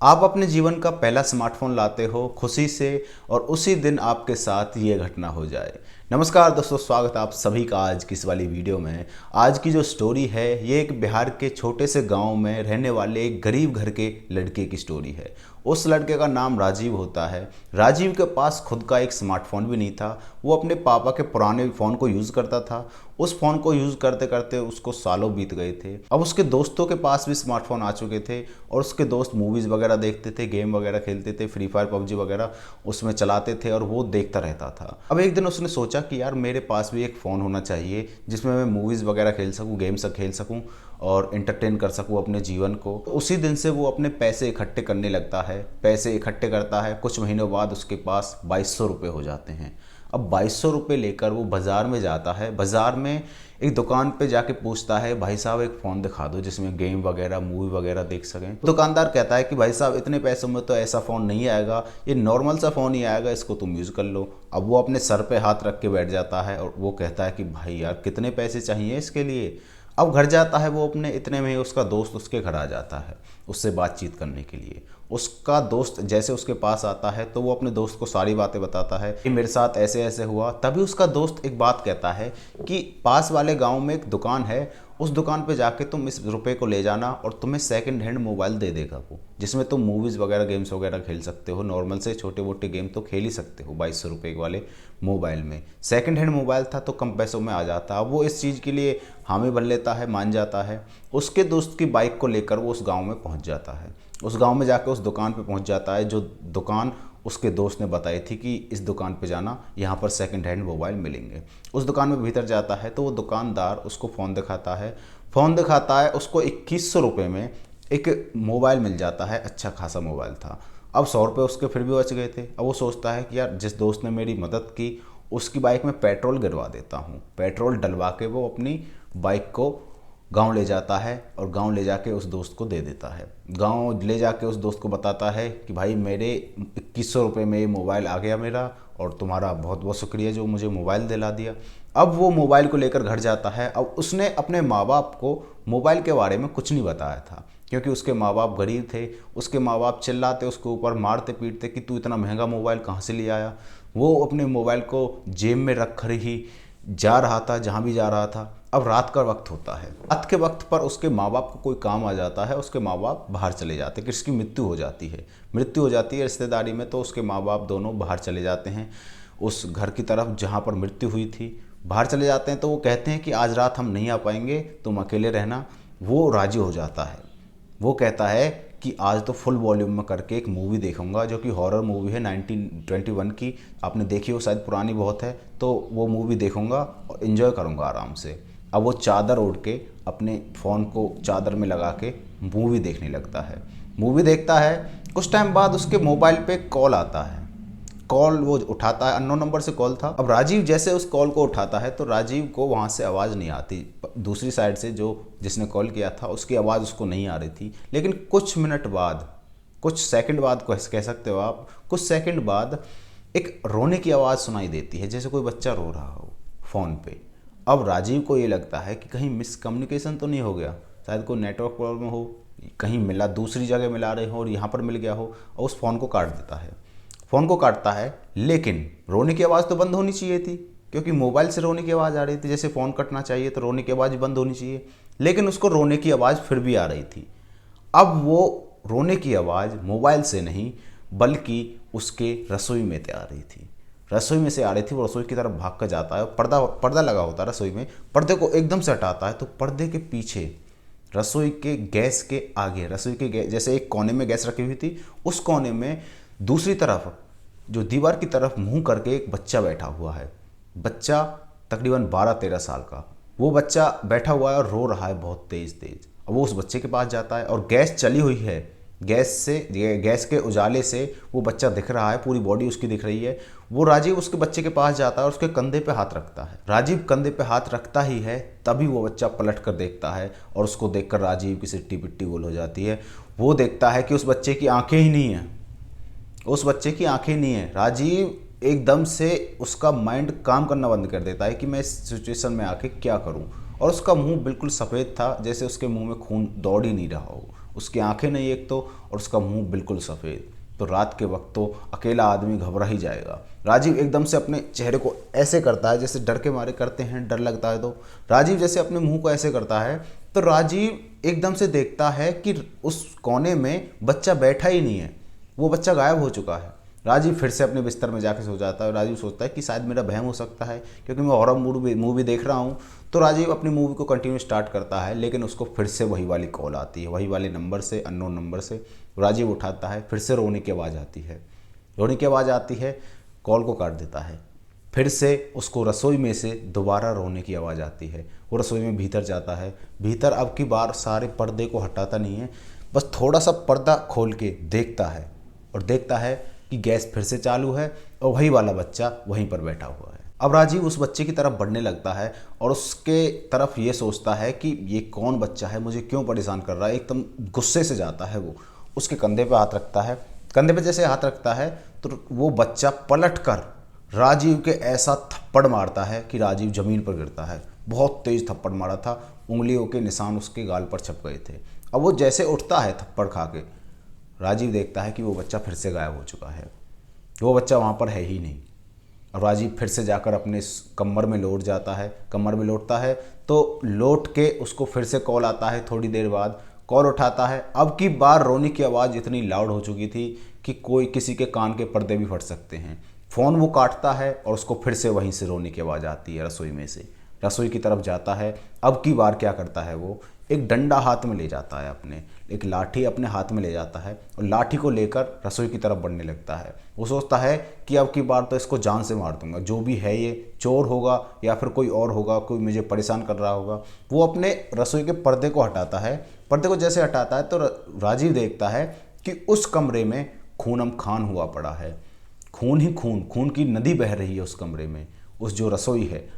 आप अपने जीवन का पहला स्मार्टफोन लाते हो खुशी से और उसी दिन आपके साथ ये घटना हो जाए। नमस्कार दोस्तों, स्वागत है आप सभी का आज की इस वाली वीडियो में। आज की जो स्टोरी है ये एक बिहार के छोटे से गांव में रहने वाले एक गरीब घर के लड़के की स्टोरी है। उस लड़के का नाम राजीव होता है। राजीव के पास खुद का एक स्मार्टफोन भी नहीं था। वो अपने पापा के पुराने फ़ोन को यूज़ करता था। उस फ़ोन को यूज़ करते करते उसको सालों बीत गए थे। अब उसके दोस्तों के पास भी स्मार्टफोन आ चुके थे और उसके दोस्त मूवीज़ वगैरह देखते थे, गेम वगैरह खेलते थे, फ्री फायर पबजी वगैरह उसमें चलाते थे और वो देखता रहता था। अब एक दिन उसने सोचा कि यार मेरे पास भी एक फ़ोन होना चाहिए जिसमें मैं मूवीज़ वगैरह खेल सकूँ, गेम्स खेल सकूँ और एंटरटेन कर सकूँ अपने जीवन को। तो उसी दिन से वो अपने पैसे इकट्ठे करने लगता है। पैसे इकट्ठे करता है। कुछ महीनों बाद उसके पास 2200 रुपये हो जाते हैं। अब 2200 रुपये लेकर वो बाज़ार में जाता है। बाज़ार में एक दुकान पे जाके पूछता है, भाई साहब एक फ़ोन दिखा दो जिसमें गेम वगैरह मूवी वगैरह देख सकें। दुकानदार कहता है कि भाई साहब इतने पैसों में तो ऐसा फ़ोन नहीं आएगा, ये नॉर्मल सा फ़ोन ही आएगा, इसको तुम यूज़ कर लो। अब वो अपने सर पे हाथ रख के बैठ जाता है और वो कहता है कि भाई यार कितने पैसे चाहिए इसके लिए। अब घर जाता है वो अपने, इतने में ही उसका दोस्त उसके घर आ जाता है उससे बातचीत करने के लिए। उसका दोस्त जैसे उसके पास आता है तो वो अपने दोस्त को सारी बातें बताता है कि मेरे साथ ऐसे ऐसे हुआ। तभी उसका दोस्त एक बात कहता है कि पास वाले गांव में एक दुकान है, उस दुकान पे जाके तुम इस रुपए को ले जाना और तुम्हें सेकंड हैंड मोबाइल दे देगा वो, जिसमें तुम मूवीज़ वगैरह गेम्स वगैरह खेल सकते हो। नॉर्मल से छोटे मोटे गेम तो खेल ही सकते हो 2200 रुपये वाले मोबाइल में। सेकंड हैंड मोबाइल था तो कम पैसों में आ जाता। अब वो इस चीज़ के लिए हामी भर लेता है, मान जाता है। उसके दोस्त की बाइक को लेकर वो उस गाँव में पहुँच जाता है। उस गांव में जाकर उस दुकान पे पहुंच जाता है जो दुकान उसके दोस्त ने बताई थी कि इस दुकान पे जाना, यहाँ पर सेकंड हैंड मोबाइल मिलेंगे। उस दुकान में भीतर जाता है तो वो दुकानदार उसको फ़ोन दिखाता है। फ़ोन दिखाता है उसको 2100 रुपये में एक मोबाइल मिल जाता है। अच्छा खासा मोबाइल था। अब 100 रुपये उसके फिर भी बच गए थे। अब वो सोचता है कि यार जिस दोस्त ने मेरी मदद की उसकी बाइक में पेट्रोल गिरवा देता हूँ। पेट्रोल डलवा के वो अपनी बाइक को गांव ले जाता है और गांव ले जाके उस दोस्त को दे देता है। गांव ले जाके उस दोस्त को बताता है कि भाई मेरे 2100 रुपये में ये मोबाइल आ गया मेरा, और तुम्हारा बहुत बहुत शुक्रिया जो मुझे मोबाइल दिला दिया। अब वो मोबाइल को लेकर घर जाता है। अब उसने अपने माँ बाप को मोबाइल के बारे में कुछ नहीं बताया था क्योंकि उसके माँ बाप गरीब थे। उसके माँ बाप चिल्लाते उसके ऊपर, मारते पीटते कि तू इतना महंगा मोबाइल कहाँ से ले आया। वो अपने मोबाइल को जेब में रख कर ही जा रहा था जहाँ भी जा रहा था। अब रात का वक्त होता है। रात के वक्त पर उसके माँ बाप को कोई काम आ जाता है। उसके माँ बाप बाहर चले जाते हैं, किसकी मृत्यु हो जाती है। मृत्यु हो जाती है रिश्तेदारी में, तो उसके माँ बाप दोनों बाहर चले जाते हैं उस घर की तरफ जहाँ पर मृत्यु हुई थी। बाहर चले जाते हैं तो वो कहते हैं कि आज रात हम नहीं आ पाएंगे, तुम अकेले रहना। वो राजी हो जाता है। वो कहता है कि आज तो फुल वॉल्यूम में करके एक मूवी देखूंगा जो कि हॉरर मूवी है 1921 की। आपने देखी हो शायद, पुरानी बहुत है, तो वो मूवी देखूंगा और इन्जॉय करूंगा आराम से। अब वो चादर ओढ़ के अपने फ़ोन को चादर में लगा के मूवी देखने लगता है। मूवी देखता है। कुछ टाइम बाद उसके मोबाइल पे कॉल आता है। कॉल वो उठाता है, अननोन नंबर से कॉल था। अब राजीव जैसे उस कॉल को उठाता है तो राजीव को वहाँ से आवाज़ नहीं आती। दूसरी साइड से जो जिसने कॉल किया था उसकी आवाज़ उसको नहीं आ रही थी। लेकिन कुछ मिनट बाद, कुछ सेकंड बाद कह सकते हो आप, कुछ सेकंड बाद एक रोने की आवाज़ सुनाई देती है, जैसे कोई बच्चा रो रहा हो फ़ोन पे। अब राजीव को ये लगता है कि कहीं मिसकम्युनिकेशन तो नहीं हो गया, शायद कोई नेटवर्क प्रॉब्लम हो, कहीं मिला, दूसरी जगह मिला रहे हो और यहाँ पर मिल गया हो, और उस फ़ोन को काट देता है। फ़ोन को काटता है, लेकिन रोने की आवाज़ तो बंद होनी चाहिए थी क्योंकि मोबाइल से रोने की आवाज़ आ रही थी। जैसे फ़ोन कटना चाहिए तो रोने की आवाज़ भी बंद होनी चाहिए, लेकिन उसको रोने की आवाज़ फिर भी आ रही थी। अब वो रोने की आवाज़ मोबाइल से नहीं बल्कि उसके रसोई में से आ रही थी। रसोई में से आ रही थी। वो रसोई की तरफ भाग कर जाता है। पर्दा पर्दा लगा होता है रसोई में, पर्दे को एकदम से हटाता है तो पर्दे के पीछे रसोई के गैस के आगे, रसोई के गैस जैसे एक कोने में गैस रखी हुई थी, उस कोने में दूसरी तरफ जो दीवार की तरफ मुंह करके एक बच्चा बैठा हुआ है। बच्चा तकरीबन 12-13 साल का। वो बच्चा बैठा हुआ है और रो रहा है बहुत तेज़ तेज़। अब वो उस बच्चे के पास जाता है और गैस चली हुई है। गैस के उजाले से वो बच्चा दिख रहा है, पूरी बॉडी उसकी दिख रही है। वो राजीव उसके बच्चे के पास जाता है और उसके कंधे पे हाथ रखता है। राजीव कंधे पे हाथ रखता ही है तभी वो बच्चा पलट कर देखता है और उसको देखकर राजीव की सिट्टी पिट्टी गोल हो जाती है। वो देखता है कि उस बच्चे की आंखें ही नहीं हैं। उस बच्चे की आंखें नहीं है। राजीव एकदम से उसका माइंड काम करना बंद कर देता है कि मैं इस सिचुएशन में आके क्या करूं, और उसका मुंह बिल्कुल सफ़ेद था, जैसे उसके मुंह में खून दौड़ ही नहीं रहा हो। उसकी आंखें नहीं एक तो, और उसका मुंह बिल्कुल सफ़ेद। तो रात के वक्त तो अकेला आदमी घबरा ही जाएगा। राजीव एकदम से अपने चेहरे को ऐसे करता है जैसे डर के मारे करते हैं, डर लगता है तो राजीव जैसे अपने मुंह को ऐसे करता है, तो राजीव एकदम से देखता है कि उस कोने में बच्चा बैठा ही नहीं है, वो बच्चा गायब हो चुका है। राजीव फिर से अपने बिस्तर में जाके सो जाता है। राजीव सोचता है कि शायद मेरा वहम हो सकता है, क्योंकि मैं हॉरर मूवी देख रहा हूँ। तो राजीव अपनी मूवी को कंटिन्यू स्टार्ट करता है, लेकिन उसको फिर से वही वाली कॉल आती है, वही वाले नंबर से, अननोन नंबर से। राजीव उठाता है, फिर से रोने की आवाज़ आती है। रोने की आवाज़ आती है, कॉल को काट देता है। फिर से उसको रसोई में से दोबारा रोने की आवाज़ आती है। वो रसोई में भीतर जाता है। भीतर अब की बार सारे पर्दे को हटाता नहीं है, बस थोड़ा सा पर्दा खोल के देखता है, और देखता है कि गैस फिर से चालू है और वही वाला बच्चा वहीं पर बैठा हुआ है। अब राजीव उस बच्चे की तरफ बढ़ने लगता है और उसके तरफ ये सोचता है कि ये कौन बच्चा है, मुझे क्यों परेशान कर रहा है। एकदम गुस्से से जाता है वो, उसके कंधे पे हाथ रखता है। कंधे पे जैसे हाथ रखता है तो वो बच्चा पलट कर राजीव के ऐसा थप्पड़ मारता है कि राजीव ज़मीन पर गिरता है। बहुत तेज थप्पड़ मारा था, उंगलियों के निशान उसके गाल पर छप गए थे। अब वो जैसे उठता है थप्पड़ खा के, राजीव देखता है कि वो बच्चा फिर से गायब हो चुका है, वो बच्चा वहाँ पर है ही नहीं। और राजीव फिर से जाकर अपने कमर में लौट जाता है। कमर में लौटता है तो लौट के उसको फिर से कॉल आता है। थोड़ी देर बाद कॉल उठाता है। अब की बार रोने की आवाज़ इतनी लाउड हो चुकी थी कि कोई किसी के कान के पर्दे भी फट सकते हैं। फ़ोन वो काटता है और उसको फिर से वहीं से रोने की आवाज़ आती है रसोई में से। रसोई की तरफ जाता है। अब की बार क्या करता है, वो एक डंडा हाथ में ले जाता है, अपने एक लाठी अपने हाथ में ले जाता है और लाठी को लेकर रसोई की तरफ बढ़ने लगता है। वो सोचता है कि अब की बार तो इसको जान से मार दूंगा, जो भी है ये चोर होगा या फिर कोई और होगा, कोई मुझे परेशान कर रहा होगा। वो अपने रसोई के पर्दे को हटाता है। पर्दे को जैसे हटाता है तो राजीव देखता है कि उस कमरे में खूनम खान हुआ पड़ा है। खून ही खून, खून की नदी बह रही है उस कमरे में। उस जो रसोई है,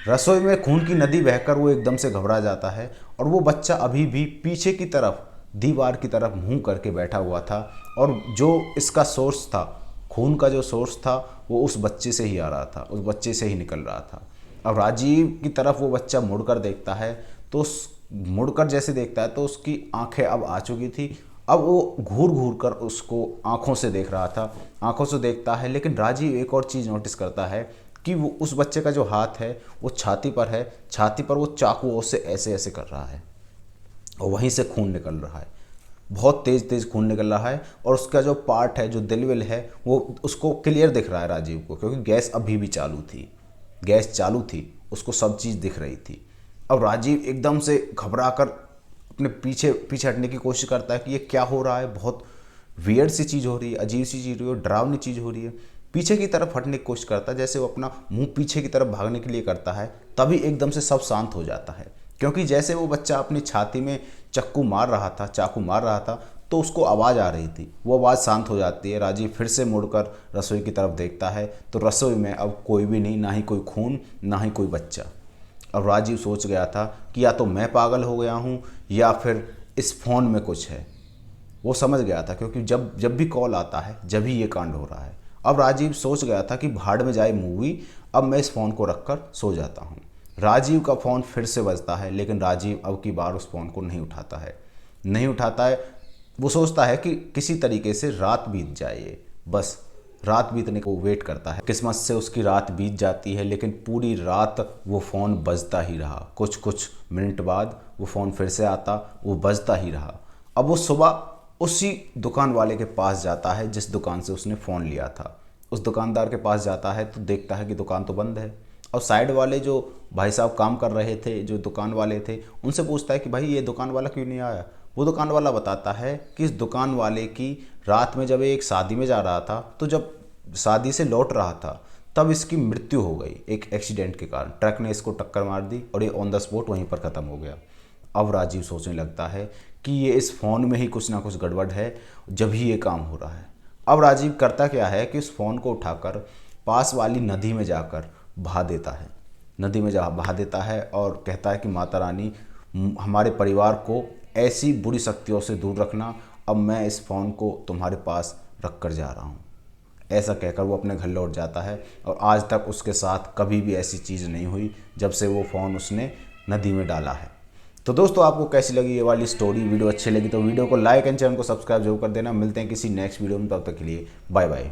रसोई में खून की नदी बहकर वो एकदम से घबरा जाता है। और वो बच्चा अभी भी पीछे की तरफ दीवार की तरफ मुंह करके बैठा हुआ था, और जो इसका सोर्स था, खून का जो सोर्स था, वो उस बच्चे से ही आ रहा था, उस बच्चे से ही निकल रहा था। अब राजीव की तरफ वो बच्चा मुड़कर देखता है, तो मुड़कर जैसे देखता है तो उसकी आंखें अब आ चुकी थी। अब वो घूर घूर कर उसको आंखों से देख रहा था, आंखों से देखता है। लेकिन राजीव एक और चीज़ नोटिस करता है कि वो उस बच्चे का जो हाथ है वो छाती पर है। छाती पर वो चाकू से ऐसे ऐसे कर रहा है और वहीं से खून निकल रहा है, बहुत तेज़ तेज़ खून निकल रहा है। और उसका जो पार्ट है, जो दिलविल है, वो उसको क्लियर दिख रहा है राजीव को, क्योंकि गैस अभी भी चालू थी, गैस चालू थी, उसको सब चीज़ दिख रही थी। अब राजीव एकदम से घबरा कर अपने पीछे पीछे हटने की कोशिश करता है कि ये क्या हो रहा है, बहुत वियर्ड सी चीज़ हो रही है, अजीब सी चीज़ हो रही है, डरावनी चीज़ हो रही है। पीछे की तरफ हटने की कोशिश करता है, जैसे वो अपना मुंह पीछे की तरफ भागने के लिए करता है, तभी एकदम से सब शांत हो जाता है। क्योंकि जैसे वो बच्चा अपनी छाती में चाकू मार रहा था, तो उसको आवाज़ आ रही थी, वो आवाज़ शांत हो जाती है। राजीव फिर से मुड़कर रसोई की तरफ देखता है तो रसोई में अब कोई भी नहीं, ना ही कोई खून, ना ही कोई बच्चा। अब राजीव सोच गया था कि या तो मैं पागल हो गया हूँ या फिर इस फ़ोन में कुछ है। वो समझ गया था, क्योंकि जब जब भी कॉल आता है, जब ही ये कांड हो रहा है। अब राजीव सोच गया था कि भाड़ में जाए मूवी, अब मैं इस फ़ोन को रखकर सो जाता हूँ। राजीव का फ़ोन फिर से बजता है, लेकिन राजीव अब की बार उस फ़ोन को नहीं उठाता है, नहीं उठाता है। वो सोचता है कि किसी तरीके से रात बीत जाए, बस रात बीतने को वेट करता है। किस्मत से उसकी रात बीत जाती है, लेकिन पूरी रात वो फ़ोन बजता ही रहा। कुछ कुछ मिनट बाद वो फ़ोन फिर से आता, वो बजता ही रहा। अब वो सुबह उसी दुकान वाले के पास जाता है जिस दुकान से उसने फ़ोन लिया था। उस दुकानदार के पास जाता है तो देखता है कि दुकान तो बंद है। और साइड वाले जो भाई साहब काम कर रहे थे, जो दुकान वाले थे, उनसे पूछता है कि भाई ये दुकान वाला क्यों नहीं आया। वो दुकान वाला बताता है कि इस दुकान वाले की रात में जब एक शादी में जा रहा था, तो जब शादी से लौट रहा था तब इसकी मृत्यु हो गई, एक एक्सीडेंट के कारण ट्रक ने इसको टक्कर मार दी और ये ऑन द स्पॉट वहीं पर ख़त्म हो गया। अब राजीव सोचने लगता है कि ये इस फ़ोन में ही कुछ ना कुछ गड़बड़ है, जब ही ये काम हो रहा है। अब राजीव करता क्या है कि उस फ़ोन को उठाकर पास वाली नदी में जाकर बहा देता है, नदी में जा बहा देता है और कहता है कि माता रानी, हमारे परिवार को ऐसी बुरी शक्तियों से दूर रखना, अब मैं इस फ़ोन को तुम्हारे पास रख कर जा रहा हूँ। ऐसा कहकर वो अपने घर लौट जाता है और आज तक उसके साथ कभी भी ऐसी चीज़ नहीं हुई जब से वो फ़ोन उसने नदी में डाला है। तो दोस्तों आपको कैसी लगी ये वाली स्टोरी, वीडियो अच्छी लगी तो वीडियो को लाइक एंड चैनल को सब्सक्राइब जरूर कर देना। मिलते हैं किसी नेक्स्ट वीडियो में, तब तक के लिए बाय बाय।